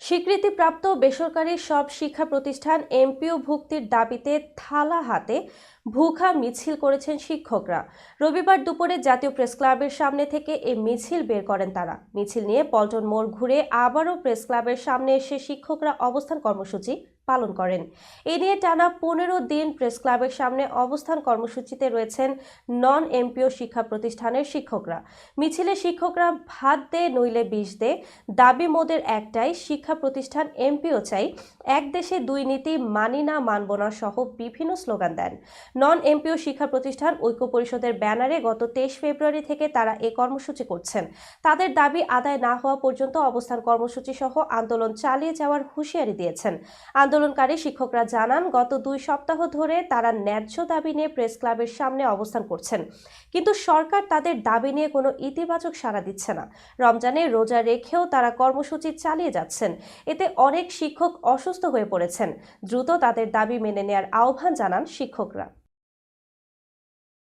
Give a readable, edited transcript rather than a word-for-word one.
স্বীকৃতিপ্রাপ্ত বেসরকারি সব শিক্ষা প্রতিষ্ঠান এমপিও ভুক্তির দাবিতে থালা হাতে ভুখা মিছিল করেছেন শিক্ষকরা। রবিবার দুপুরে জাতীয় প্রেসক্লাবের সামনে থেকে এই মিছিল বের করেন তারা। মিছিল নিয়ে পল্টন মোড় ঘুরে আবারও প্রেসক্লাবের সামনে এসে শিক্ষকরা অবস্থান কর্মসূচি পালন করেন। এ নিয়ে টানা 15 দিন প্রেসক্লাবের সামনে অবস্থান কর্মসূচিতে রয়েছেন নন এমপিও শিক্ষা প্রতিষ্ঠানের শিক্ষকরা। মিছিলে শিক্ষকরা ভাত দে নইলে বিষ দে, দাবি মোদের একটাই, শিক্ষা প্রতিষ্ঠান এমপিও চাই, এক দেশে দুই নীতি, মানি না মানব না সহ বিভিন্ন স্লোগান দেন। নন এমপিও শিক্ষা প্রতিষ্ঠান ঐক্য পরিষদের ব্যানারে গত 23 ফেব্রুয়ারি থেকে তারা এ কর্মসূচি করছেন। তাদের দাবি আদায় না হওয়া পর্যন্ত অবস্থান কর্মসূচি সহ আন্দোলন চালিয়ে যাওয়ার হুঁশিয়ারি দিয়েছেন। আন্দোলনকারী শিক্ষকরা জানান, গত 2 সপ্তাহ ধরে তারা ন্যায্য দাবি নিয়ে প্রেস ক্লাবের সামনে অবস্থান করছেন, কিন্তু সরকার তাদের দাবি নিয়ে কোনো ইতিবাচক সাড়া দিচ্ছে না। রমজানে রোজা রেখেও তারা কর্মসূচি চালিয়ে যাচ্ছেন। এতে অনেক শিক্ষক অসুস্থ হয়ে পড়েছেন। দ্রুত তাদের দাবি মেনে নেওয়ার আহ্বান জানান শিক্ষকরা।